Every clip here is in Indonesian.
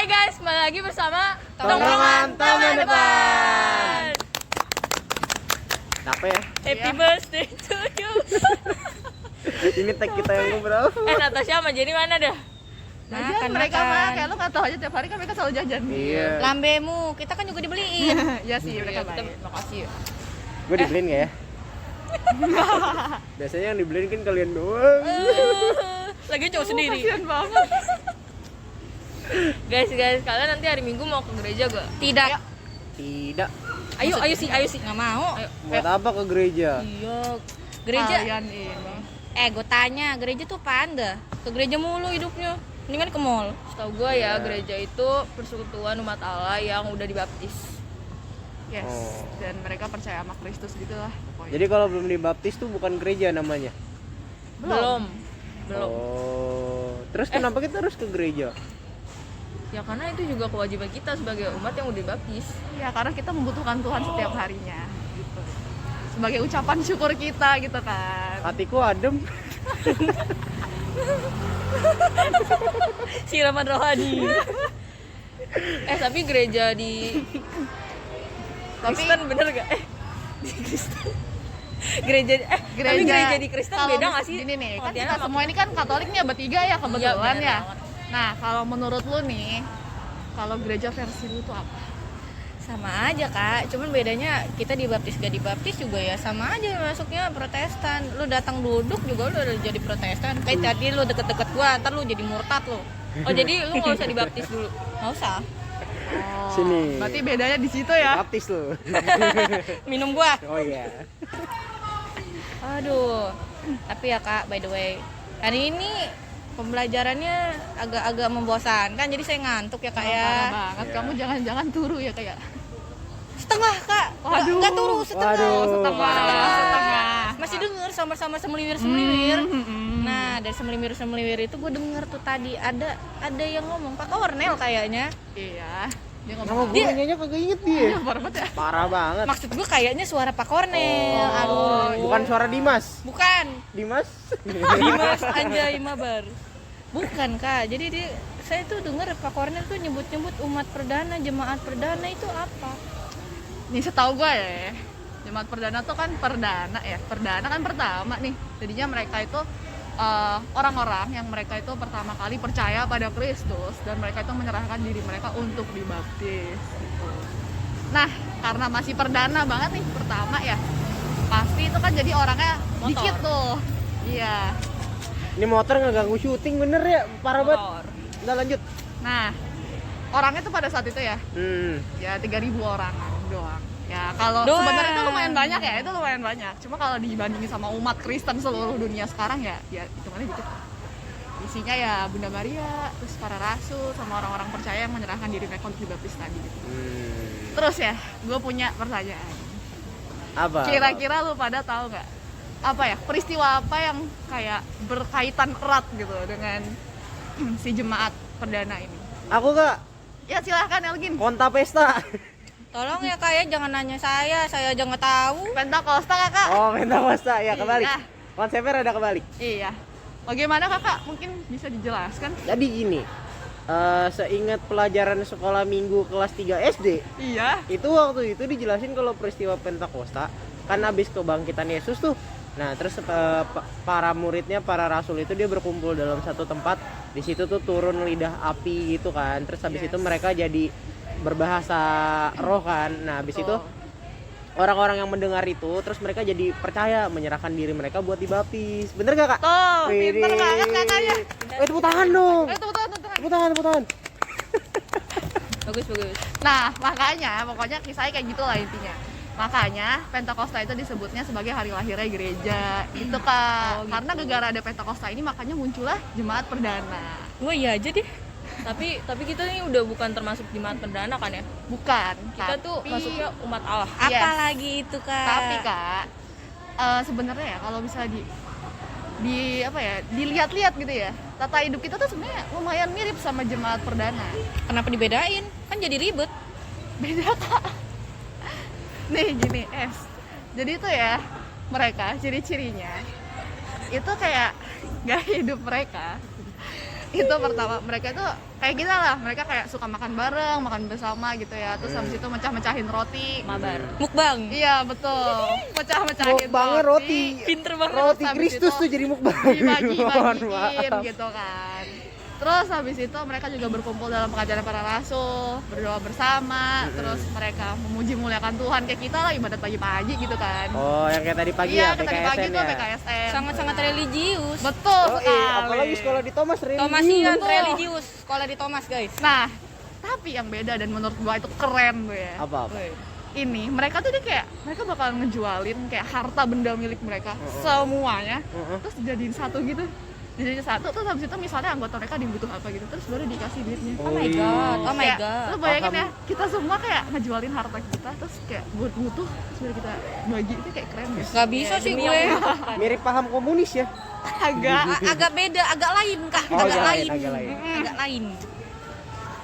guys, kembali lagi bersama Tongkrongan Tahun Depan. Apa ya? Happy birthday to you. Ini tag kita yang keberapa? Natasha sama Jenny mana dah? Jajan mereka mah kayak lu nggak tahu aja tiap hari kan mereka selalu jajan. Iya. Lambemu, kita kan juga dibeliin. Iya sih mereka Kita baik. makasih ya. Gue dibeliin nggak ya? Biasanya yang dibeliin kan kalian doang. Lagi cowok sendiri. Kasian banget. Guys, kalian nanti hari Minggu mau ke gereja gak? Tidak. Tidak. Ayo sih. Nggak mau. Ayo. Buat apa ke gereja? Iya. Gereja. Kalian ini. Gue tanya, gereja tuh apaan dah? Ke gereja mulu hidupnya. Mendingan ke mall. Setahu gue ya, gereja itu persekutuan umat Allah yang udah dibaptis. Yes. Oh. Dan mereka percaya sama Kristus gitu lah pokoknya. Jadi kalau belum dibaptis tuh bukan gereja namanya? Belum. Oh. Terus kenapa kita harus ke gereja? Ya karena itu juga kewajiban kita sebagai umat yang udah dibaptis. Ya karena kita membutuhkan Tuhan setiap harinya gitu. Sebagai ucapan syukur kita gitu kan. Hatiku adem. Siraman rohani. Tapi gereja di Kristen bener gak? Di Kristen. Tapi gereja di Kristen kalau beda gak sih? Ini nih, kan Pengertiannya kita semua ini kan Katoliknya bertiga ya kebetulan Iya, ya. bener banget. Nah, kalau menurut lu nih, kalau gereja versi lu tuh apa? Sama aja kak, cuman bedanya kita dibaptis gak dibaptis juga ya sama aja masuknya Protestan. Lu datang duduk juga lu udah jadi Protestan. Kayak tadi lu deket-deket gua, ntar lu jadi murtad lu. Oh jadi lu gak usah dibaptis dulu? Gak usah. Oh, Sini. berarti bedanya di situ ya. Baptis lu. Minum gua. Oh iya. Aduh. Tapi ya kak, by the way, hari ini pembelajarannya agak membosankan, jadi saya ngantuk ya kak ya. Parah banget, Iya. kamu jangan-jangan turu ya kayak. Setengah kak. Waduh. Nggak turu setengah. Waduh. Setengah. Masih denger sama-sama semeliwir. Nah dari semeliwir itu gue denger tuh tadi ada yang ngomong Pak Kornel kayaknya. Iya. Dia Nama ngomong. gurunya kagak inget dia. Parah banget ya. Parah banget. Maksud gue kayaknya suara Pak Kornel. Aduh. Bukan suara Dimas. Bukan. Dimas? Dimas Anjay Mabar. Bukan kak. Jadi saya tuh denger Pak Kornel tuh nyebut umat perdana, jemaat perdana itu apa? Nih setahu gue ya, jemaat perdana tuh kan perdana ya. Perdana kan pertama nih. Jadinya mereka itu orang-orang yang mereka itu pertama kali percaya pada Kristus dan mereka itu menyerahkan diri mereka untuk dibaptis gitu. Nah, karena masih perdana banget nih pertama ya, pasti itu kan jadi orangnya Motor. dikit tuh. Iya. Ini motor ngeganggu syuting bener ya, parah banget. Motor. Udah lanjut. Nah, orangnya tuh pada saat itu ya, Hmm. ya 3.000 orang doang. Ya kalau Doang. sebenarnya itu lumayan banyak ya, itu lumayan banyak. Cuma kalau dibandingin sama umat Kristen seluruh dunia sekarang ya hitungannya dikit. Isinya ya Bunda Maria, terus para rasul sama orang-orang percaya yang menyerahkan diri mereka untuk dibaptis tadi gitu. Terus ya, gue punya pertanyaan. Apa? Kira-kira lu pada tahu nggak apa ya peristiwa apa yang kayak berkaitan erat gitu dengan si jemaat perdana ini? Aku kak, Ya silahkan Elgin. konta pesta. Tolong ya kak ya, jangan nanya saya aja nggak tahu. Pentakosta kakak. Oh, pesta ya kebalik. Iya. Konsepnya rada kebalik. Iya. Bagaimana kakak? Mungkin bisa dijelaskan? Jadi gini, seingat pelajaran sekolah minggu kelas 3 SD, Iya. itu waktu itu dijelasin kalau peristiwa Pentakosta kan habis kebangkitan Yesus tuh. Nah, terus para muridnya, para rasul itu dia berkumpul dalam satu tempat. Di situ tuh turun lidah api gitu kan. Terus habis Yes. itu mereka jadi berbahasa roh kan. Nah, habis Betul. itu orang-orang yang mendengar itu terus mereka jadi percaya menyerahkan diri mereka buat dibaptis. Bener gak kak? Tuh, Widih. pinter banget kakaknya. Tepuk tangan dong. Tepuk tangan. Tepuk tangan. Bagus. Nah, makanya pokoknya kisahnya kayak gitu lah intinya. Makanya Pentakosta itu disebutnya sebagai hari lahirnya gereja. Itu kak. Oh, gitu. Karena gara-gara ada Pentakosta ini makanya muncullah jemaat perdana. Gue iya aja deh. Tapi kita nih udah bukan termasuk jemaat perdana kan ya? Bukan. Kita tuh tapi- masuknya umat Allah. Yes. Apalagi itu kak? Tapi kak, sebenarnya ya kalau bisa di apa ya dilihat-lihat gitu ya, tata hidup kita tuh sebenarnya lumayan mirip sama jemaat perdana. Kenapa dibedain? Kan jadi ribet. Beda kak. Nih gini jadi itu ya mereka ciri-cirinya itu kayak gaya hidup mereka itu pertama mereka itu kayak kita lah, mereka kayak suka makan bareng, makan bersama gitu ya. Terus habis itu mecah-mecahin roti. Mabar. Mukbang. Iya betul, mecah-mecahin Mukbangnya roti. Pinter banget. Roti habis Kristus itu tuh jadi mukbang. dibagi-bagiin Mohon maaf. gitu kan. Terus habis itu mereka juga berkumpul dalam pengajaran para rasul, berdoa bersama, terus mereka memuji muliakan Tuhan kayak kita lah ibadat pagi-pagi gitu kan. Oh, yang kayak tadi pagi Iya, ya, kayak tadi pagi PKSN tuh ya. PKSN. Sangat-sangat religius. Betul Oh, sekali. apalagi sekolah di Thomas religius. Thomasian Betul. religius. Sekolah di Thomas, guys. Nah, tapi yang beda dan menurut gua itu keren tuh ya. Apa? Ini mereka tuh dia kayak mereka bakal ngejualin kayak harta benda milik mereka semuanya, terus dijadiin satu gitu. Dijadiin satu terus habis itu misalnya anggota mereka dibutuh apa gitu, terus baru dikasih duitnya. Oh my god. Oh my Kayak, god. lu bayangin Paham. ya, kita semua kayak ngejualin harta kita terus kayak butuh terus baru kita bagi, itu kayak keren ya. Gak bisa sih gue. Mirip paham komunis ya. Agak Agak beda, agak lain, Kak. Oh, agak agak lain, lain. agak lain. Agak lain.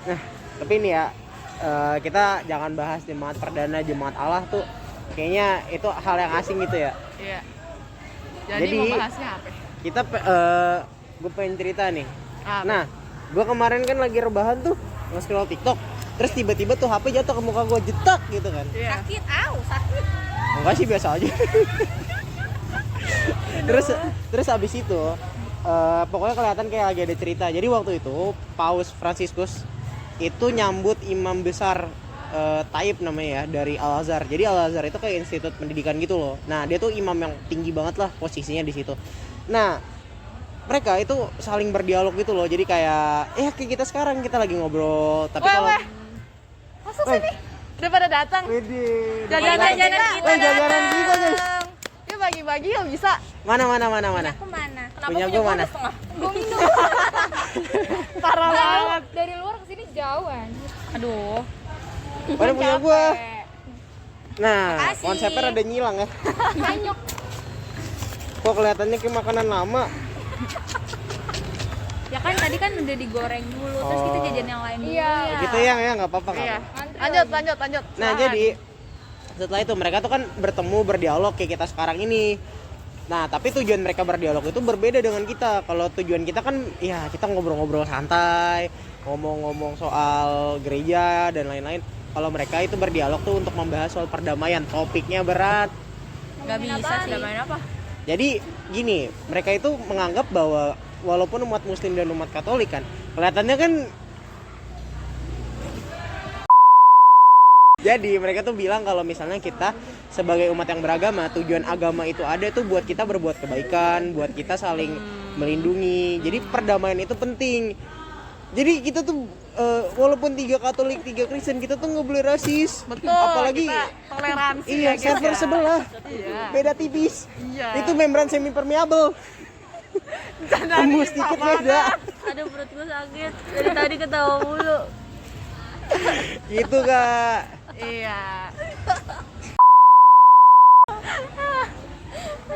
Nah, tapi ini ya kita jangan bahas jemaat perdana, jemaat Allah tuh kayaknya itu hal yang asing gitu ya. iya. Jadi mau bahasnya apa? Kita gue pengen cerita nih. Apa? Nah, gue kemarin kan lagi rebahan tuh nge-scroll TikTok, terus tiba-tiba tuh HP jatuh ke muka gue, jetak gitu kan. Iya. Sakit, sakit. Enggak sih, biasa aja. terus abis itu pokoknya kelihatan kayak lagi ada cerita. Jadi waktu itu Paus Fransiskus itu nyambut imam besar Taib namanya ya, dari Al Azhar. Jadi Al Azhar itu kayak institut pendidikan gitu loh. Nah, dia tuh imam yang tinggi banget lah posisinya di situ. Nah, mereka itu saling berdialog gitu loh. Jadi kayak kayak kita sekarang kita lagi ngobrol, tapi kalau Masuk sini. Udah pada datang. Widih, Jalan-jalan kita. jalan-jalan kita, guys. Dia bagi-bagi yuk bisa. Mana? Aku mana? Kenapa Punya gua mana? setengah? Gue minum. Parah banget. Dari luar ke sini jauh anjir. Aduh. Mana punya gua? Nah, Makasih. konsepnya rada nyilang ya. Banyok. Kok kelihatannya kayak makanan lama. Ya kan tadi kan udah digoreng dulu, terus kita jajan yang lain dulu. Iya. Ya. Gitu ya, nggak apa-apa. nggak Iya. apa-apa. Lanjut. Nah, Silakan. jadi setelah itu mereka tuh kan bertemu, berdialog kayak kita sekarang ini. Nah, tapi tujuan mereka berdialog itu berbeda dengan kita. Kalau tujuan kita kan ya kita ngobrol-ngobrol santai, ngomong-ngomong soal gereja dan lain-lain. Kalau mereka itu berdialog tuh untuk membahas soal perdamaian, topiknya berat. Gak bisa sih. apa? Jadi gini, mereka itu menganggap bahwa walaupun umat muslim dan umat katolik kan kelihatannya kan, jadi mereka tuh bilang kalau misalnya kita sebagai umat yang beragama, tujuan agama itu ada tuh buat kita berbuat kebaikan, buat kita saling melindungi. Jadi perdamaian itu penting. Jadi kita tuh walaupun 3 Katolik, 3 Kristen, kita tuh nggak boleh rasis. Betul. Apalagi kita toleransi. iya, ya, guys, server ya. sebelah Iya. beda tipis. Iya. Itu membran semi permeable. Tembus dikit beda. Aduh, perut gue sakit. Dari tadi ketawa mulu. Gitu Kak. Iya.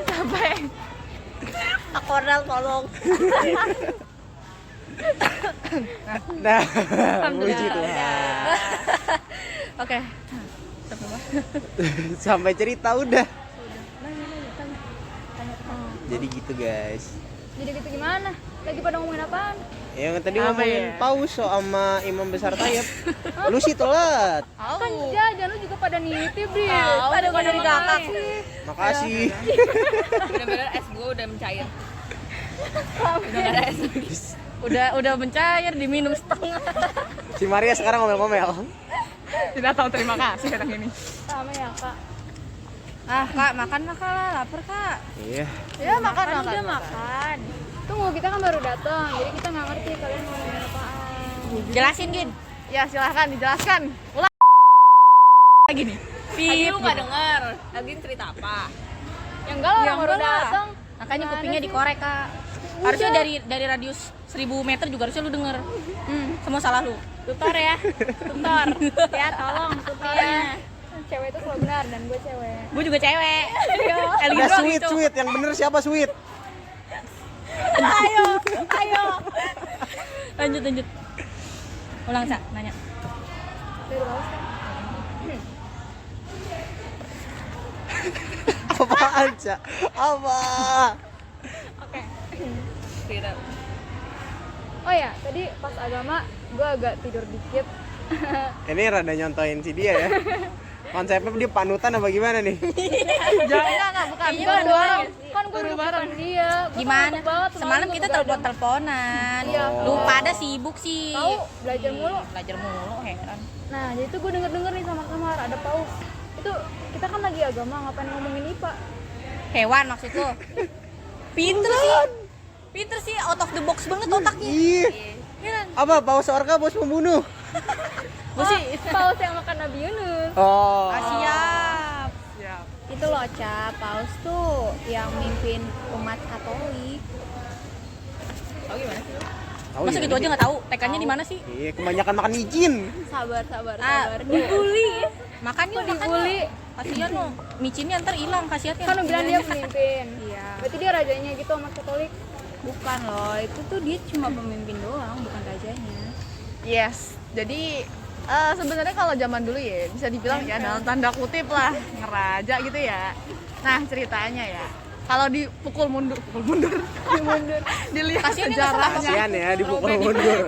Sampai Kornel tolong. Nah, puji Tuhan. Oke. Sampai cerita udah. Jadi gitu guys. Jadi gitu gimana? Lagi pada ngomongin apaan? Yang tadi Apa ngomongin ya? paus sama imam besar Tayyip. Lu sih telat. Kan jajan lu juga pada nitip, Bil. Pada gua dari kakak. Makasih. Bener-bener es gue udah mencair. Udah gak ada es lagi. Udah mencair, diminum setengah. Si Maria sekarang ngomel-ngomel. tidak tahu terima kasih anak ini. Sama ya, Kak. Ah, Kak, makan lah, lapar, Kak. Iya. Ya makan. Udah makan. Tunggu, kita kan baru datang, jadi kita nggak ngerti kalian mau ngomongin apaan. Jelasin, Gin. Ya silahkan dijelaskan. Ulang. Lagi nih. Tadi lu gak denger. Lagi cerita apa? Ya enggak lah, Ya orang baru enggak lah. datang. Makanya Gimana kupingnya sih? dikorek, Kak. Harusnya dari radius 1000 meter juga harusnya lu denger. Semua salah lu. Tutor ya, tutor. Ya tolong tutornya. Cewek itu selalu benar dan gue cewek. Gue juga cewek. Udah sweet. Yang bener siapa sweet? Ayo. Lanjut. Ulang, Sa, nanya. Dari lawas kan? Apaan, Cak? Apa? Oke. Kira. Oh ya, tadi pas agama gue agak tidur dikit. Ini rada nyontoin si dia ya. Konsepnya dia panutan apa gimana nih? Jangan bukan. Iya, Guru dong. bareng. Kan gue Guru di bareng. depan dia. Gua Gimana? kan takut banget, Semalam gua kita begadang. telepon-teleponan. Iya. Lu pada sibuk sih. Tahu, belajar mulu. Belajar mulu, heran. Nah, jadi tuh gue denger nih sama ada paus. Itu kita kan lagi agama, ngapain ngomongin IPA? Hewan maksud lu. Pinter sih. Pinter sih, out of the box banget otaknya. Iya. Iya kan? Apa paus orka paus pembunuh? Gua sih Paus yang makan Nabi Yunus. Oh. siap. Siap. Itu loh, Ca, paus tuh yang mimpin umat Katolik. Tahu gimana sih? Tahu Masa ya? gitu aja nggak tahu? TK-nya di mana sih? Iya, kebanyakan makan micin. Sabar. Ah, Dibully. Makan yuk, Kok dibully? Kasihan lo, micinnya ntar hilang, kasihannya. Kan lu bilang dia pemimpin. Iya. Berarti dia rajanya gitu umat Katolik. Bukan loh, itu tuh dia cuma pemimpin doang, bukan rajanya. Yes. Jadi sebenarnya kalau zaman dulu ya bisa dibilang ya dalam tanda kutip lah ngeraja gitu ya. Nah ceritanya ya kalau dipukul mundur, dilihat Kasihan dia sejarahnya, Kasihan ya dipukul Robert mundur.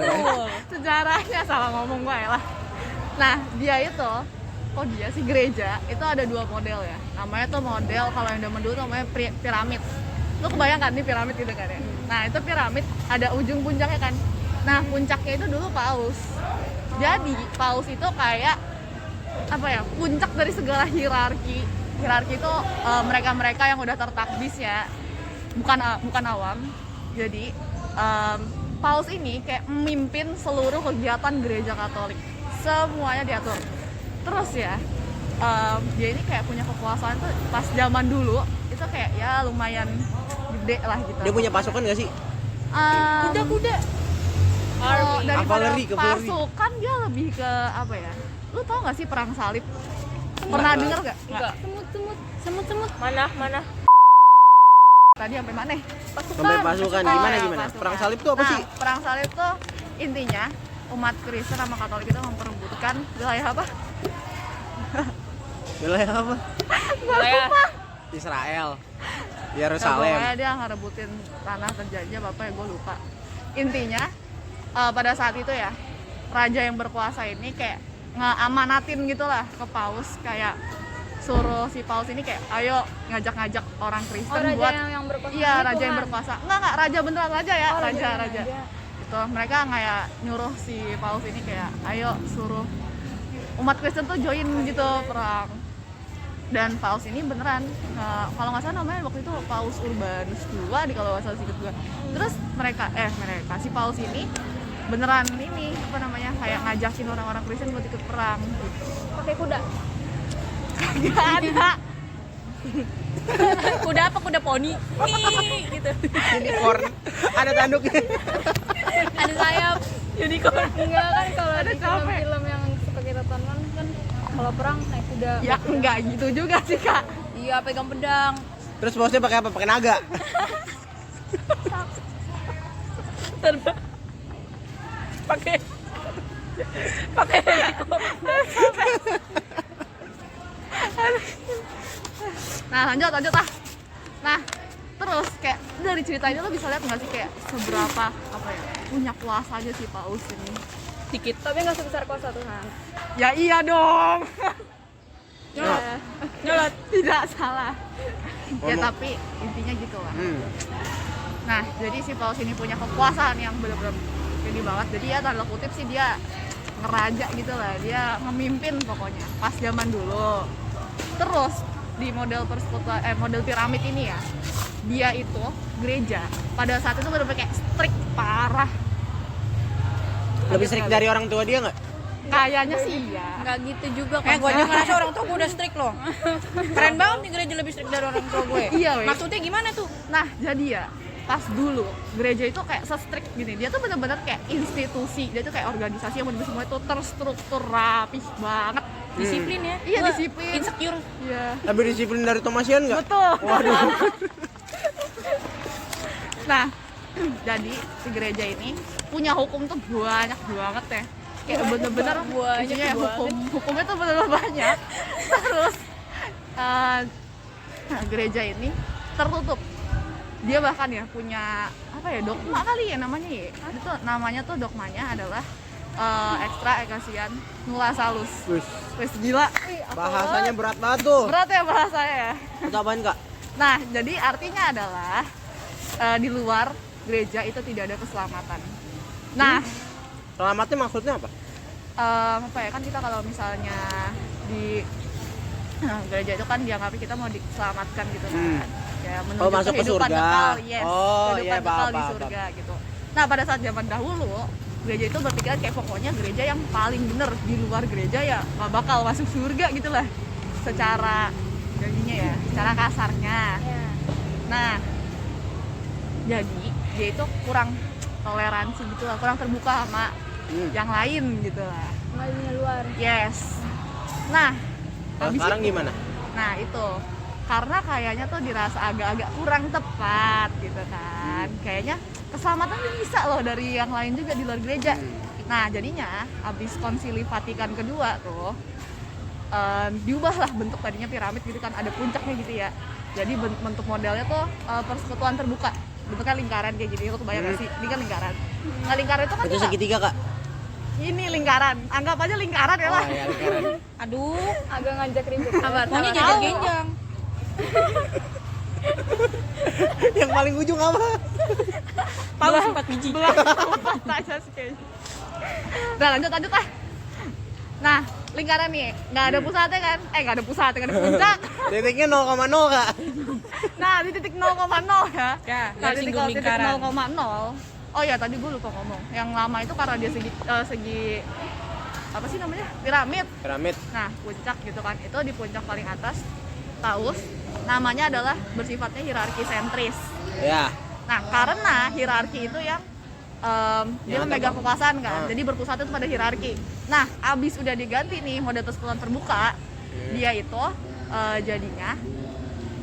sejarahnya salah ngomong gue lah. Nah dia itu, dia sih gereja itu ada dua model ya. Namanya tuh model kalau yang zaman dulu namanya piramid. Lu kebayang kan nih piramid gitu kan ya? Nah itu piramid ada ujung puncaknya kan. Nah puncaknya itu dulu paus. Jadi paus itu kayak apa ya? Puncak dari segala hierarki. Hierarki itu mereka-mereka yang udah tertakdis ya. Bukan awam. Jadi paus ini kayak memimpin seluruh kegiatan gereja Katolik. Semuanya diatur. Terus ya dia ini kayak punya kekuasaan tuh pas zaman dulu itu kayak ya lumayan gede lah gitu. Dia punya pasukan gak sih? Kuda-kuda. Oh, daripada Cavalry. pasukan dia lebih ke apa ya? Lu tau gak sih perang salib? Pernah denger gak? Enggak. Semut. Mana? Tadi sampai mana? Sampai pasukan. Gimana? Pasukan. Perang salib tuh apa Nah, sih? Perang salib tuh intinya umat Kristen sama Katolik itu memperebutkan wilayah apa? Wilayah apa? Wilayah Israel. Nah, Yerusalem. pokoknya dia ngerebutin tanah terjadinya bapak ya gue lupa. Intinya pada saat itu ya raja yang berkuasa ini kayak ngeamanatin gitulah ke paus kayak suruh si paus ini kayak ayo ngajak-ngajak orang Kristen Oh, raja buat yang berkuasa. iya itu raja yang kan? berkuasa enggak raja beneran raja ya Oh, raja raja. itu mereka kayak nyuruh si paus ini kayak ayo suruh umat Kristen tuh join gitu perang dan paus ini beneran kalau nggak salah namanya waktu itu Paus Urbanus II kalau nggak salah singkat gue terus mereka si paus ini beneran ini apa namanya kayak ngajakin orang-orang Kristen buat ikut perang gitu. Pakai kuda. Gak ada kuda apa? Kuda poni. Nih, gitu. Unicorn. Ada tanduknya. Ada sayap. Unicorn. Enggak kan kalau Ada di capek. film-film yang suka kita tonton kan kalau perang naik kuda. ya enggak gitu juga sih kak. Iya, pegang pedang. Terus bosnya pakai apa? Pakai naga. Pakai Nah lanjut ah. Nah terus kayak dari cerita ini lo bisa lihat nggak sih kayak seberapa apa ya punya kuasa aja si paus ini. dikit. Tapi nggak sebesar kuasa Tuhan. Ya iya dong. Ya. Nyolot tidak salah. Ya Ngomong. tapi intinya gitu lah. Hmm. Nah jadi si paus ini punya kekuasaan yang benar-benar gede banget. Jadi ya tanda kutip sih dia ngeraja gitu lah. Dia ngemimpin pokoknya pas zaman dulu. Terus di model piramid ini ya dia itu gereja pada saat itu benar-benar kayak strict parah. Lebih strict dari orang tua dia nggak? Kayaknya sih iya. Nggak gitu juga Gue aja ngerasa orang tua gue udah strict loh. Keren banget nih gereja lebih strict dari orang tua gue. Iya, weh. Maksudnya gimana tuh? Nah jadi ya pas dulu gereja itu kayak se-strict gini, dia tuh benar-benar kayak institusi, dia tuh kayak organisasi yang benar-benar semua itu terstruktur rapih banget. Disiplin ya. Iya, Gua disiplin. Insecure. Iya. Lebih disiplin dari Thomasian nggak? Betul. Waduh. Nah jadi si gereja ini punya hukum tuh banyak banget ya. Kayak bener-bener isinya ya hukumnya tuh bener-bener banyak. Terus gereja ini tertutup. Dia bahkan ya punya apa ya dogma kali ya namanya ya. Itu namanya tuh dogmanya adalah ekstra ekasian nula salus. Wih, Wis gila. bahasanya berat banget tuh. Berat ya bahasanya ya. Itu apaan Kak? Nah, jadi artinya adalah di luar gereja itu tidak ada keselamatan. Nah, Selamatnya maksudnya apa? apa ya, kan kita kalau misalnya di gereja itu kan dianggap kita mau diselamatkan gitu kan. Ya menuju Oh, masuk ke kehidupan surga. kekal, yes. Oh, kehidupan iya, kekal paham, di paham, surga gitu. Nah, pada saat zaman dahulu gereja itu berpikiran kayak pokoknya gereja yang paling bener, di luar gereja ya nggak bakal masuk surga gitu lah. Secara jadinya ya, secara kasarnya. Ya. Nah, jadi dia itu kurang toleransi gitu lah, kurang terbuka sama yang lain gitu lah. Sama dunia luar. Yes. Nah, Kalau habis sekarang itu, gimana? nah itu karena kayaknya tuh dirasa agak-agak kurang tepat gitu kan. Kayaknya keselamatan bisa loh dari yang lain juga di luar gereja. Nah, jadinya habis konsili Vatikan kedua tuh diubahlah bentuk, tadinya piramid gitu kan, ada puncaknya gitu ya. Jadi bentuk modelnya tuh persekutuan terbuka, bentuknya lingkaran kayak gini. Lo kebayang gak sih? Ini kan lingkaran. Nah, lingkaran itu kan Itu juga- segitiga Kak? ini lingkaran, anggap aja lingkaran ya lah. Oh iya, lingkaran. Aduh, Agak ngajak ribut. maunya jajar genjang. Yang paling ujung apa? Paus 4 biji. Belah empat aja sih kayaknya. Udah lanjut ah. Nah, lingkaran nih, nggak ada pusatnya kan? Nggak ada pusatnya, nggak ada puncak. Titiknya 0,0 Kak. Nah, di titik 0,0 ya. Ya, Nah, garis di singgung titik lingkaran. 0,0. Oh ya, tadi gue lupa ngomong. Yang lama itu karena dia segi apa sih namanya? Piramid. Piramid. Nah, puncak gitu kan. Itu di puncak paling atas Taus, namanya adalah bersifatnya hierarki sentris. Ya. Nah, karena hierarki itu yang dia Yang memegang terbang. kekuasaan kan, Ah. jadi berpusat itu pada hierarki. Nah, abis udah diganti nih model persekutuan terbuka, dia itu jadinya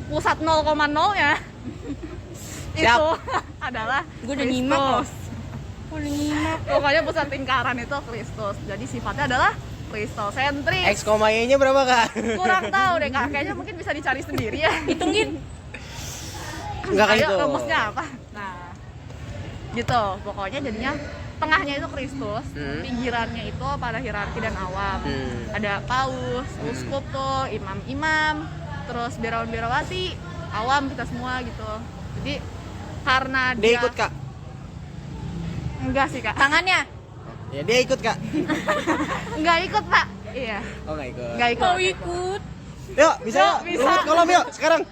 pusat 0,0-nya itu adalah Gue udah nyimak loh. Kristus. Udah nyimak. Pokoknya pusat lingkaran itu Kristus. Jadi sifatnya adalah Kristosentris. X, Y-nya berapa Kak? Kurang tahu deh Kak, kayaknya mungkin bisa dicari sendiri ya. Hitungin. Enggak kayak Ayo, itu. rumusnya apa? Nah, gitu. Pokoknya jadinya tengahnya itu Kristus, pinggirannya itu pada hierarki dan awam. Ada paus, uskup tuh, imam-imam, terus birawan-birawati, awam kita semua gitu. Jadi karena Dia ikut Kak? Enggak sih Kak. Tangannya. Ya dia ikut Kak. Enggak ikut Pak. Iya, Oh nggak ikut. enggak ikut. Mau ikut. Yuk bisa Yuk, yuk. bisa. Rumput kolam yuk sekarang.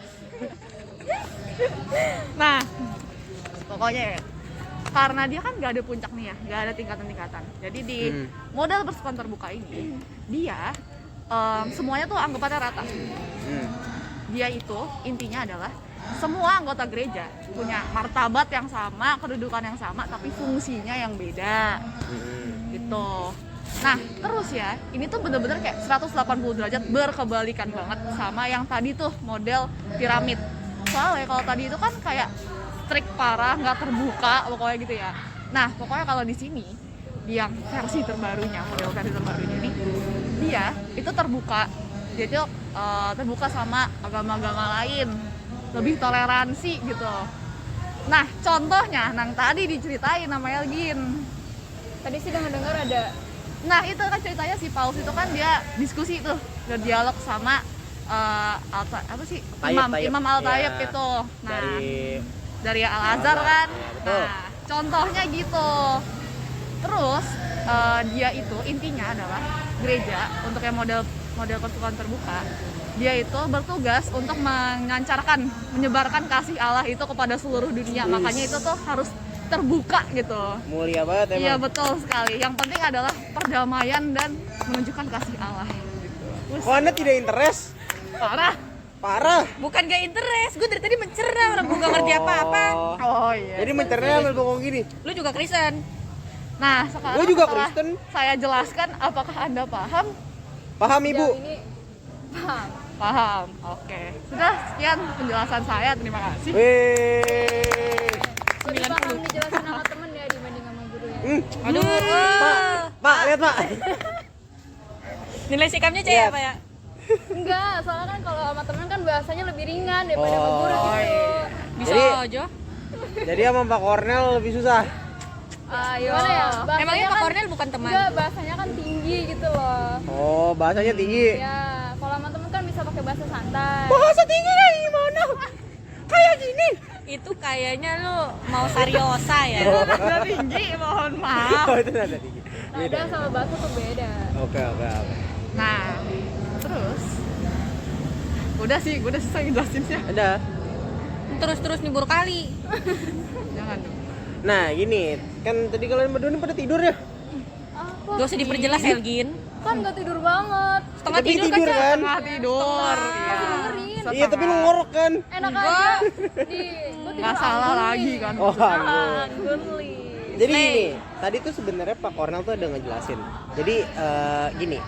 Nah, pokoknya ya, karena dia kan nggak ada puncak nih ya, nggak ada tingkatan-tingkatan. Jadi di model persekutuan terbuka ini, dia semuanya tuh anggapannya rata. Dia itu intinya adalah semua anggota gereja punya martabat yang sama, kedudukan yang sama, tapi fungsinya yang beda. Gitu. Nah, terus ya, ini tuh bener-bener kayak 180 derajat berkebalikan banget sama yang tadi tuh model piramid. Soalnya kalau tadi itu kan kayak strict parah, nggak terbuka pokoknya gitu ya. Nah, pokoknya kalau di sini, di yang versi terbarunya, model versi terbarunya ini, dia itu terbuka. Dia itu terbuka sama agama-agama lain, lebih toleransi gitu. Nah, contohnya, yang tadi diceritain sama Elgin. Tadi sih dengar ada. Nah, itu kan ceritanya si Paus itu kan dia diskusi tuh, berdialog sama apa sih? Tayyip. Imam Al-Tayyip Iya. itu. Nah, Dari dari Al-Azhar kan. Iya, betul. Nah, contohnya gitu. Terus dia itu intinya adalah gereja untuk yang model persekutuan terbuka. Dia itu bertugas untuk menyebarkan kasih Allah itu kepada seluruh dunia. Makanya itu tuh harus terbuka gitu. Mulia banget emang. Iya, betul sekali. Yang penting adalah perdamaian dan menunjukkan kasih Allah. Gitu. Kok Anda tidak interest? Parah. Parah. Bukan gak interest, gue dari tadi mencerna, orang gue gak ngerti apa-apa. Oh iya. Jadi mencernanya ambil bongkong gini. Lu juga Kristen. Nah, sekarang Gue juga setelah Kristen. saya jelaskan, apakah Anda paham? Paham Ibu? Ini paham. Paham. Oke. Sudah, sekian penjelasan saya. Terima kasih. Wih. Lebih paham dijelasin sama temen ya dibanding sama guru ya. Aduh, Pak, lihat Pak. nilai sikamnya C Lihat. apa ya? Enggak, soalnya kan kalau sama temen kan bahasanya lebih ringan daripada sama guru Oh, gitu. Bisa Jadi- aja. Jadi sama Pak Kornel lebih susah. Gimana ya? Bahasanya Emangnya Kak kan- Cornel bukan teman? Enggak, bahasanya kan tinggi gitu loh. Oh, bahasanya tinggi. Ya, kalau sama temen kan bisa pakai bahasa santai. Bahasa tinggi kayak gimana? Kayak gini. Itu kayaknya lu mau sariosa ya. Nada tinggi, mohon maaf. Oh, itu nada tinggi. Nada sama bahasa tuh beda. Oke. Nah, terus udah sih, gue udah selesai ngejelasinnya. Ada. Terus nyebur kali. Jangan dong. Nah, gini, kan tadi kalian berdua ini pada tidur ya? Apa? Gak usah diperjelas Elgin. Kan nggak tidur banget. Setengah Tapi tidur tidur Ca. kan? Tengah tidur. Masih dengerin. Iya, tapi lu ngorok kan? Enak aja. Gua tidur Nggak salah anggun lagi nih. kan. Oh, anggun. Anggun li. Jadi gini, tadi tuh sebenarnya Pak Cornel tuh ada ngejelasin. Jadi gini,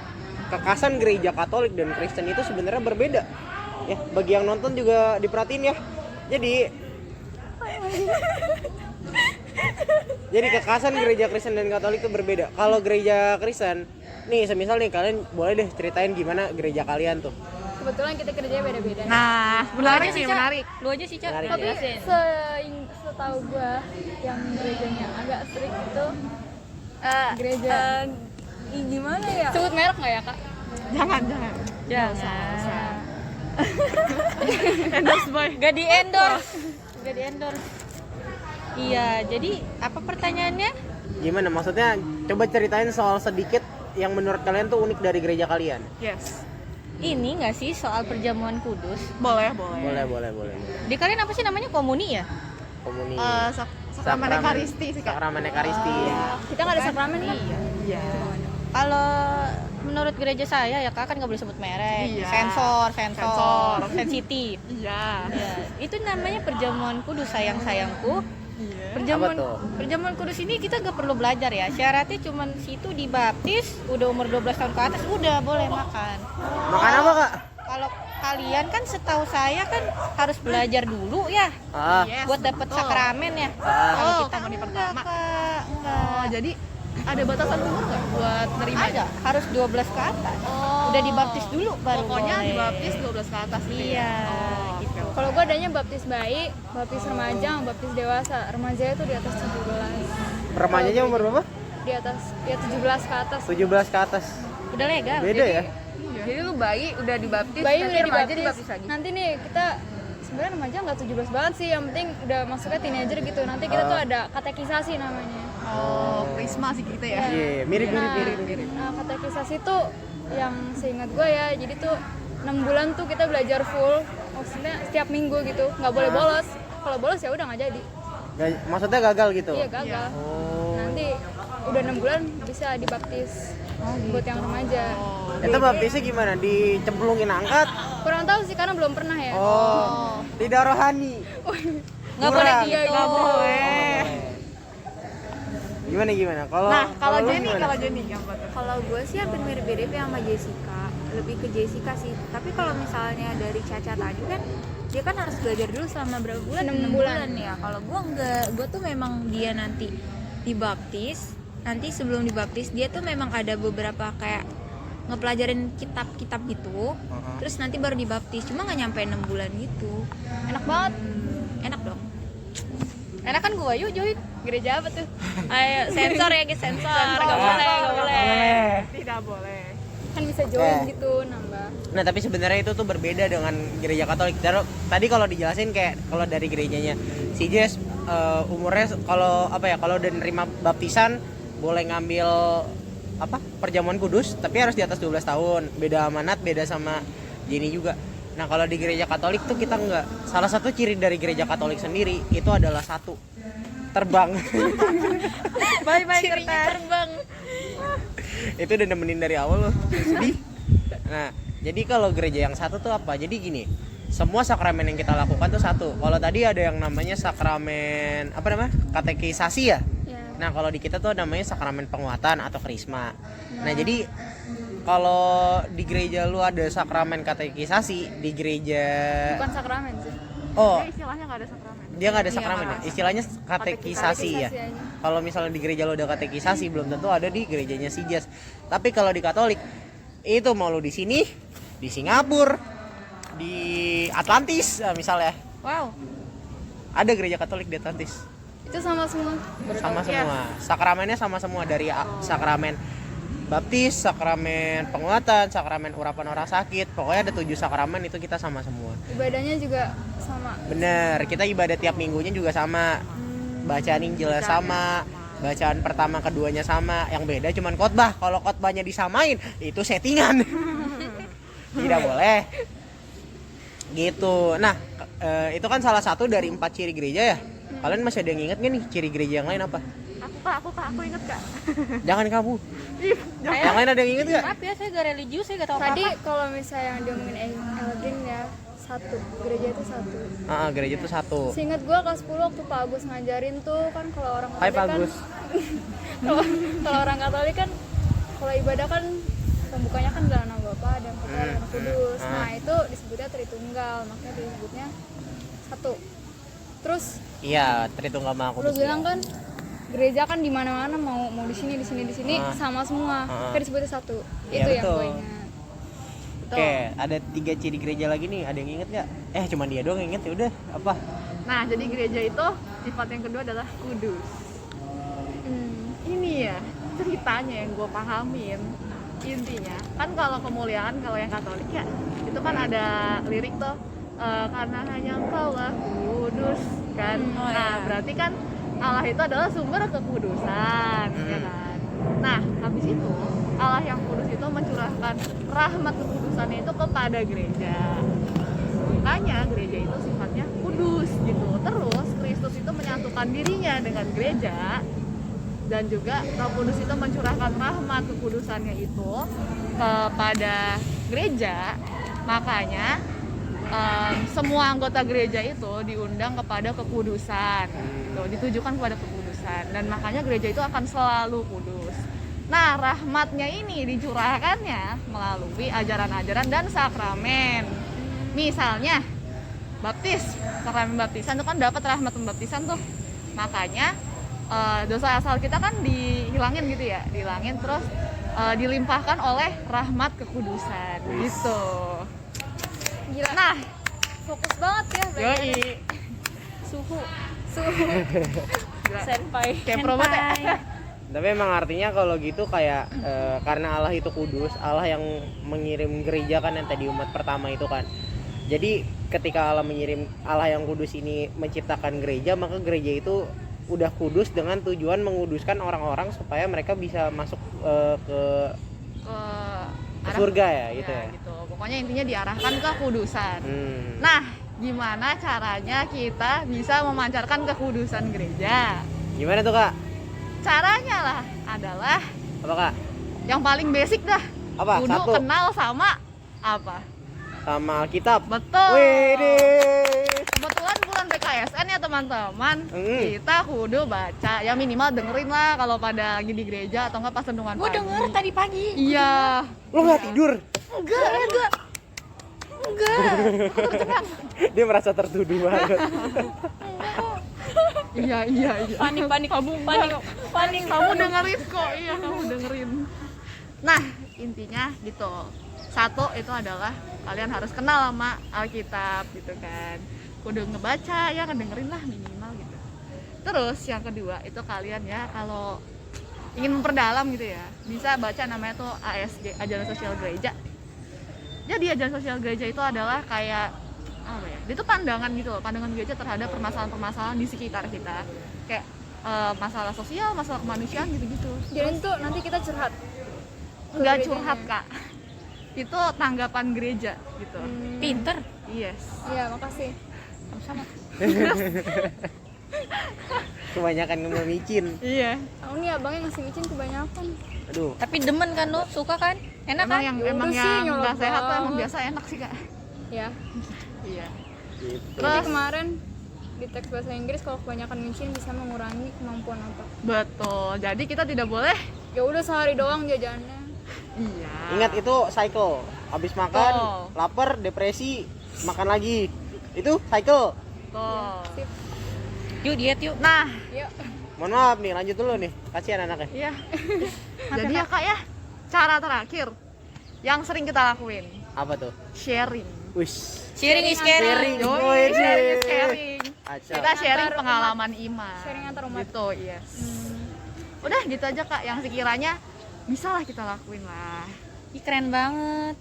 kekasan gereja Katolik dan Kristen itu sebenarnya berbeda. Ya, bagi yang nonton juga diperhatiin ya. Jadi kekasan gereja Kristen dan Katolik itu berbeda. Kalau gereja Kristen, nih semisal nih kalian boleh deh ceritain gimana gereja kalian tuh. Kebetulan kita kerjanya beda-beda. Nah, menarik sih, Ca. menarik. Lu aja sih, Ca. Menarik Tapi ya. setahu gua yang gerejanya agak strict itu gereja. Gimana ya? Sebut merek nggak ya, Kak? Jangan. Jangan. Endorse boy. Gak di endorse. Iya, jadi apa pertanyaannya? Gimana maksudnya? Coba ceritain soal sedikit yang menurut kalian tuh unik dari gereja kalian. Yes. Ini nggak sih soal perjamuan kudus? Boleh. Boleh. Di kalian apa sih namanya, komuni ya? Komuni. Sakramen Ekaristi sih, Kak. Sakramen Ekaristi. Kita nggak ada sakramen kan? Iya. Kalau menurut gereja saya ya Kak, kan nggak boleh sebut merek, Iya. sensor, Sensor. sensitif. Iya. Ya, itu namanya perjamuan kudus, sayangku. Iya. Apa tuh? Perjamuan kudus ini kita gak perlu belajar ya. Syaratnya cuman situ dibaptis, udah umur 12 tahun ke atas udah boleh makan. Makan apa, Kak? Kalau kalian kan setahu saya kan harus belajar dulu ya Yes, buat dapat betul. sakramen ya. Ah. Kalau Oh, kita komuni enggak, pertama. Kak. Enggak. Oh, jadi ada batasan umur nggak buat nerima? Ada, harus 12 ke atas. Oh. Udah dibaptis dulu baru Pokoknya boleh. dibaptis 12 ke atas gitu Iya, ya? Oh, gitu. oke. Kalau gua adanya baptis bayi, baptis remaja, baptis dewasa. Remaja itu di atas 17. Remajanya umur berapa? Di atas ya 17 ke atas. 17 ke atas. Udah legal. Beda ya? Jadi lu bayi udah dibaptis, Bayi nanti udah remaja dibaptis. lagi. Nanti nih kita sebenarnya remaja nggak 17 banget sih, yang penting udah masuknya teenager gitu. Nanti kita tuh ada katekisasi namanya. Oh, prisma sih kita ya. Iya, mirip. Nah, katekisasi tuh yang seingat gue ya, jadi tuh 6 bulan tuh kita belajar full, maksudnya setiap minggu gitu, nggak boleh bolos. Kalau bolos ya udah nggak jadi. Maksudnya gagal gitu? Iya gagal. Oh. Nanti udah 6 bulan bisa dibaptis buat yang remaja. Itu baptisnya gimana? Dicemplungin angkat? Kurang tahu sih karena belum pernah ya. Oh. Tidak rohani. Nggak boleh Kurang. gitu. Nggak boleh. Gimana? Kalau Kalau lu Jenny, gimana? kalau Jenny yang buat Kalau gue sih hampir mirip-mirip yang sama Jessica, lebih ke Jessica sih. Tapi kalau misalnya dari Caca tadi kan, dia kan harus belajar dulu selama berapa bulan? 6 bulan. Ya. Kalau gue enggak, gue tuh memang dia nanti dibaptis. Nanti sebelum dibaptis dia tuh memang ada beberapa kayak ngepelajarin kitab-kitab gitu. Terus nanti baru dibaptis. Cuma nggak nyampe 6 bulan gitu. Enak banget. Enak dong. Enak kan gua, yuk join. Gereja apa tuh? Ayo sensor ya guys, sensor. Nggak boleh. tidak boleh. Kan bisa join gitu, nambah. Nah, tapi sebenarnya itu tuh berbeda dengan gereja Katolik. Tadi kalau dijelasin kayak kalau dari gerejanya si Jess umurnya kalau udah nerima baptisan boleh ngambil perjamuan kudus, tapi harus di atas 12 tahun. Beda amanat, beda sama Jenny juga. Nah, kalau di gereja Katolik tuh kita enggak. Salah satu ciri dari gereja Katolik sendiri itu adalah satu, terbang. Bye-bye kertas. Terbang. Itu udah nemenin dari awal loh. Sedih. Nah, jadi kalau gereja yang satu tuh apa? Jadi gini, semua sakramen yang kita lakukan tuh satu. Kalau tadi ada yang namanya sakramen katekisasi ya. Nah, kalau di kita tuh namanya sakramen penguatan atau krisma. Nah, jadi kalau di gereja lu ada sakramen katekisasi, di gereja Bukan sakramen sih. oh, Dia istilahnya nggak ada sakramen. dia nggak ada sakramen ya. Istilahnya katekisasi ya. Katekisasi aja. Kalau misalnya di gereja lu ada katekisasi, belum tentu ada di gerejanya si Jas. Tapi kalau di Katolik itu mau lu di sini, di Singapura, di Atlantis misalnya. Wow. Ada gereja Katolik di Atlantis. Itu sama semua. Sama Iya. semua. Sakramennya sama semua dari sakramen baptis, sakramen penguatan, sakramen urapan orang sakit. Pokoknya ada 7 sakramen itu kita sama semua. Ibadahnya juga sama. Bener, kita ibadah tiap minggunya juga sama. Bacaan Injilnya sama, bacaan pertama keduanya sama. Yang beda cuman khotbah. Kalau khotbahnya disamain, itu settingan. Tidak boleh. Gitu. Nah, itu kan salah satu dari 4 ciri gereja ya. Kalian masih ada yang inget gak nih ciri gereja yang lain apa? Aku inget Kak. Jangan kamu. Yang lain ada yang inget gak? Maaf ya, saya gak religius, saya gak tahu Tadi apa-apa. kalau misalnya yang diomongin Eldrin ya, satu, gereja itu satu. Gereja itu satu. Seingat gue kelas 10 waktu Pak Agus ngajarin tuh kan kalau orang Hai Katolik Pak kan Agus. kalau orang Katolik kan kalau ibadah kan pembukanya kan dalam nama Bapa dan Putra dan Roh Kudus. Nah, itu disebutnya Tritunggal, makanya disebutnya satu. Terus Iya, Tritunggal Maha lu Kudus. bilang kan gereja kan di mana-mana mau di sini sama semua. Kan disebutnya satu. Iya, Itu yang betul. gue ingat. Oke, ada 3 ciri gereja lagi nih. Ada yang inget gak? Cuman dia doang yang inget, ya udah. Apa? Nah, jadi gereja itu sifat yang kedua adalah kudus. Ini ya ceritanya yang gue pahamin. Intinya kan kalau kemuliaan kalau yang Katolik ya itu kan ada lirik tuh karena hanya Engkau lah kudus kan. Nah, berarti kan Allah itu adalah sumber kekudusan, ya kan. Nah, habis itu Allah yang kudus itu mencurahkan rahmat kekudusannya itu kepada gereja. Makanya gereja itu sifatnya kudus gitu. Terus Kristus itu menyatukan dirinya dengan gereja dan juga Roh Kudus itu mencurahkan rahmat kekudusannya itu kepada gereja. Makanya semua anggota gereja itu diundang kepada kekudusan gitu, ditujukan kepada kekudusan dan makanya gereja itu akan selalu kudus. Nah, rahmatnya ini dicurahkannya melalui ajaran-ajaran dan sakramen. Misalnya baptis, sakramen baptisan itu kan dapat rahmat pembaptisan tuh. Makanya dosa asal kita kan dihilangin gitu ya, dihilangin terus dilimpahkan oleh rahmat kekudusan gitu. Gila. Nah, Fokus banget ya belajarnya. yoi. Suhu. Gila. Senpai. Kayak pro banget ya. Tapi emang artinya kalau gitu kayak karena Allah itu kudus, Allah yang mengirim gereja kan yang tadi umat pertama itu kan. Jadi ketika Allah yang kudus ini menciptakan gereja, maka gereja itu udah kudus dengan tujuan menguduskan orang-orang supaya mereka bisa masuk ke surga ya gitu ya. Gitu. Pokoknya intinya diarahkan ke kudusan. Nah, gimana caranya kita bisa memancarkan kekudusan gereja? Gimana tuh Kak? Caranya lah adalah Apa Kak? yang paling basic dah. Apa? Kudu Satu. kenal sama apa? Sama Alkitab. Betul. Widih. Kebetulan bulan PKSN ya teman-teman, kita kudu baca. Ya minimal dengerin lah kalau pada lagi di gereja atau enggak pas renungan Gue pagi. denger tadi pagi. Iya. Lo nggak tidur? Enggak. Dia merasa tertuduh banget. Iya. Panik. Kamu dengerin kok, iya kamu dengerin. Nah, intinya gitu. Satu itu adalah kalian harus kenal sama Alkitab gitu kan. Kudu ngebaca ya, ngedengerin lah minimal gitu. Terus yang kedua itu kalian ya kalau ingin memperdalam gitu ya, bisa baca namanya tuh ASG, Ajaran Sosial Gereja. Jadi ajaran sosial gereja itu adalah kayak apa ya? Itu pandangan gitu loh, pandangan gereja terhadap permasalahan-permasalahan di sekitar kita. Kayak masalah sosial, masalah kemanusiaan gitu-gitu. Jadi tuh nanti kita curhat. Enggak curhat, Kak. Itu tanggapan gereja gitu. Pinter. Yes. Iya, makasih. Sama. Kebanyakan ngemicin. Iya. Tahu nih abangnya ngasih micin kebanyakan. Aduh. Tapi demen kan lo, suka kan? Enak Emang kan? yang Ya emang udah sih, yang nyolot nggak sehat tuh emang banget. biasa enak sih, Kak. Ya. Iya. Gitu. Jadi kemarin di teks bahasa Inggris kalau kebanyakan micin bisa mengurangi kemampuan apa? Betul. Jadi kita tidak boleh. Ya udah sehari doang jajannya. Iya. Ingat itu cycle. Habis makan, Betul. lapar, depresi, makan lagi. Itu cycle. Betul. Sip. Yuk diet yuk. Nah, Yuk. Mohon maaf nih, lanjut dulu nih. Kasihan anaknya. iya. Jadi ya, Kak ya, cara terakhir yang sering kita lakuin, Apa tuh? sharing. Wish. Sharing is caring. Sharing. Yoi, Wih, sharing is deh. caring. Kacau. Kita sharing Antar pengalaman iman. Sharing antar umat. Gitu, yes. Udah gitu aja Kak, yang sekiranya bisa lah kita lakuin lah. Ih, keren banget.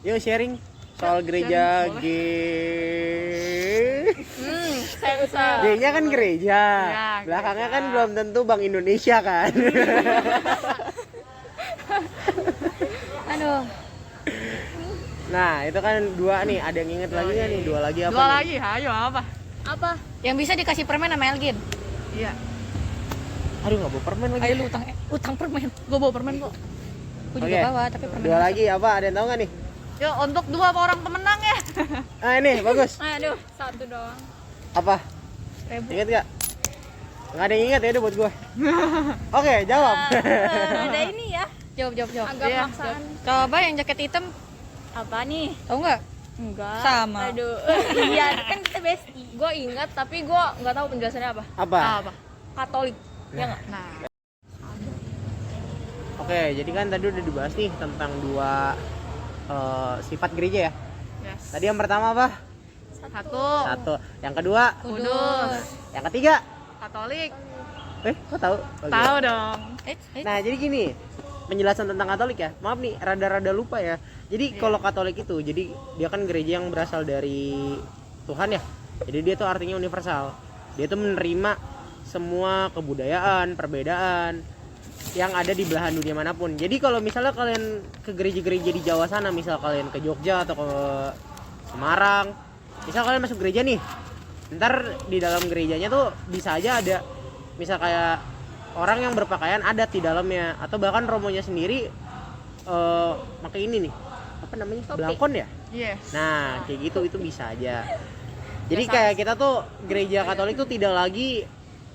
Yuk sharing soal gereja sharing, G. Saya usah. G-nya kan gereja. Ya, Belakangnya gereja. kan belum tentu Bank Indonesia kan. Aduh. Nah, itu kan dua nih. Ada yang inget lagi nggak nih? Dua lagi apa Dua nih? lagi, ayo apa? Apa? Yang bisa dikasih permen sama Elgin. Iya. Aduh, nggak bawa permen lagi. Ayo lu utang permen. Gue bawa permen kok. Gue juga Oke. bawa tapi permen. Dua lagi apa? Ada yang tahu nggak nih? Yuk, untuk 2 orang pemenang ya. Ah, ini bagus. Aduh, satu doang. Apa? Rebu. Ingat nggak? Nggak ada yang ingat ya udah buat gue. Oke, jawab. Ada ini ya. Jawab. Agak Iya, maksaan. Coba yang jaket hitam, Apa nih? tahu nggak? Enggak. Sama. Aduh. Iya, kan kita bestie. Gue ingat tapi gue nggak tahu penjelasannya apa. Apa? Apa? Katolik. Ya nggak? Nah, Oke, jadi kan tadi udah dibahas nih tentang dua sifat gereja ya. yes. Tadi yang pertama apa? Satu. Yang kedua? Kudus. Yang ketiga? Katolik. Kok tahu? Oke. Tahu dong. Nah, jadi gini, penjelasan tentang Katolik ya. Maaf nih, rada-rada lupa ya. Jadi kalau Katolik itu, jadi dia kan gereja yang berasal dari Tuhan ya. Jadi dia tuh artinya universal. Dia tuh menerima semua kebudayaan, perbedaan yang ada di belahan dunia manapun. Jadi kalau misalnya kalian ke gereja-gereja di Jawa sana, misal kalian ke Jogja atau ke Semarang, misal kalian masuk gereja nih, ntar di dalam gerejanya tuh bisa aja ada misal kayak orang yang berpakaian adat di dalamnya, atau bahkan romonya sendiri pakai ini nih, apa namanya, Topi. belangkon ya. Yes. Nah kayak gitu, itu bisa aja. Jadi kayak kita tuh gereja Katolik tuh tidak lagi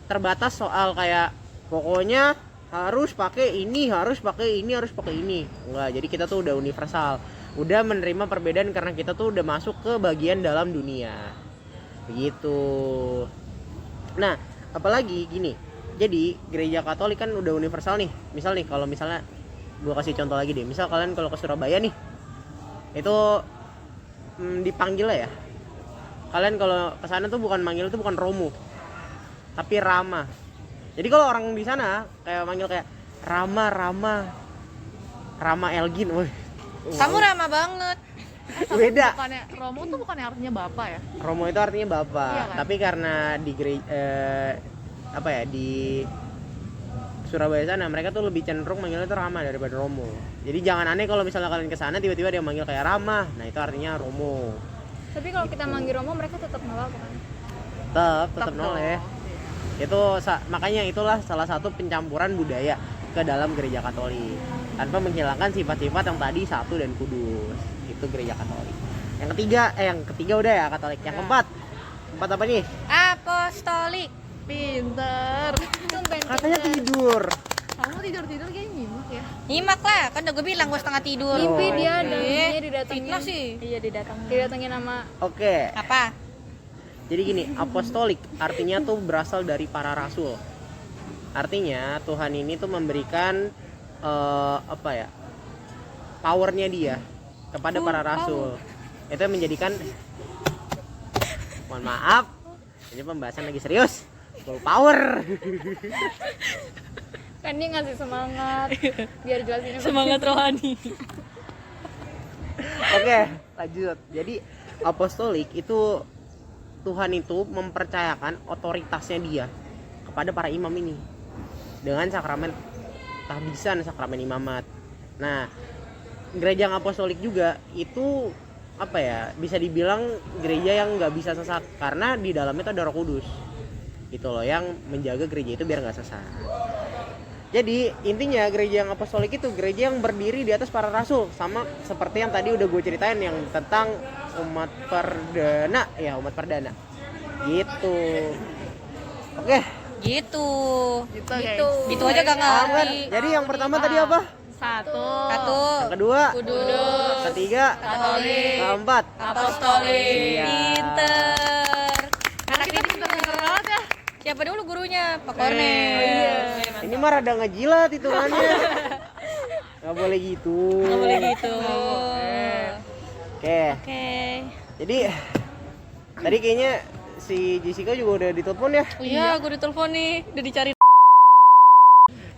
terbatas soal kayak pokoknya harus pakai ini, harus pakai ini, harus pakai ini. Enggak, jadi kita tuh udah universal, udah menerima perbedaan karena kita tuh udah masuk ke bagian dalam dunia. Begitu. Nah, apalagi gini. Jadi gereja Katolik kan udah universal nih. Misal nih, kalau misalnya gua kasih contoh lagi deh. Misal kalian kalau ke Surabaya nih, itu dipanggil ya. Kalian kalau ke sana tuh bukan manggil, itu bukan Romo, tapi Rama. Jadi kalau orang di sana kayak manggil kayak Rama Elgin, woi. Kamu ramah banget. Beda. Bukannya Romo tuh bukannya artinya bapak ya? Romo itu artinya bapak, Iya kan? tapi karena di di Surabaya sana mereka tuh lebih cenderung manggilnya itu Rama daripada Romo. Jadi jangan aneh kalau misalnya kalian ke sana tiba-tiba dia manggil kayak Rama, nah itu artinya Romo. Tapi kalau kita manggil Romo mereka tetap nggak apa-apa kan? Tetap noleh. Itu makanya itulah salah satu pencampuran budaya ke dalam gereja Katolik tanpa menghilangkan sifat-sifat yang tadi satu dan kudus. Itu gereja Katolik. Yang ketiga udah ya Katolik. Yang keempat apa nih? Apostolik. Pinter. Tumben. Katanya tidur. Kamu tidur kayak nyimak ya? Nyimak lah, kan udah gue bilang gue setengah tidur. Mimpi dia oke. dan dia didatengin. Fitnah sih. Iya didatengin sama Oke. Apa? Jadi gini, apostolik artinya tuh berasal dari para rasul. Artinya Tuhan ini tuh memberikan powernya dia kepada para rasul. Itu yang menjadikan, mohon maaf, ini pembahasan lagi serius. Full power. kan dia ngasih semangat biar jelasin Semangat rohani. Oke, lanjut. Jadi apostolik itu Tuhan itu mempercayakan otoritasnya dia kepada para imam ini dengan sakramen tahbisan, sakramen imamat. Nah, gereja yang apostolik juga itu bisa dibilang gereja yang nggak bisa sesat karena di dalamnya itu ada Roh Kudus gitu loh, yang menjaga gereja itu biar nggak sesat. Jadi intinya gereja yang apostolik itu gereja yang berdiri di atas para rasul, sama seperti yang tadi udah gue ceritain yang tentang umat perdana gitu. Oke. Gitu. Gitu Gitu aja gak Aman. ngerti. Jadi yang pertama tadi apa? Satu. Yang kedua? Kudus. Ketiga? Katolik. Keempat? Apostolik. Iya. Pinter. Anak Kita ini pinter banget ya. siapa dulu gurunya? Pak Kornel. Ini mah rada ngejilat hitungannya. Gak boleh gitu. Nggak boleh gitu. Oke. Oke. Jadi tadi kayaknya si Jessica juga udah ditelepon ya. Iya, gue ditelepon nih, udah dicari.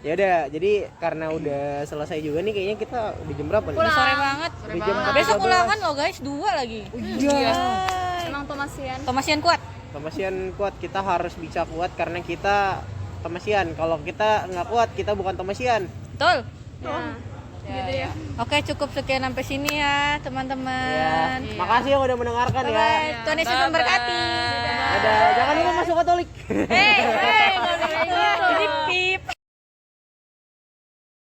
Ya udah, jadi karena udah selesai juga nih kayaknya kita di jam berapa nih? Udah sore banget. Di jam Besok 13. ulangan loh guys, 2 lagi. Iya. Emang Tomasian. Tomasian kuat. Tomasian kuat, kita harus bisa kuat karena kita Tomasian. Kalau kita nggak kuat, kita bukan Tomasian. Betul. Ya. Gitu ya. Oke, cukup sekian sampai sini ya, teman-teman. Ya. Makasih yang udah mendengarkan ya. Bye. Tuhan Yesus memberkati. Dadah. Jangan lupa masuk Katolik. Hey, hey.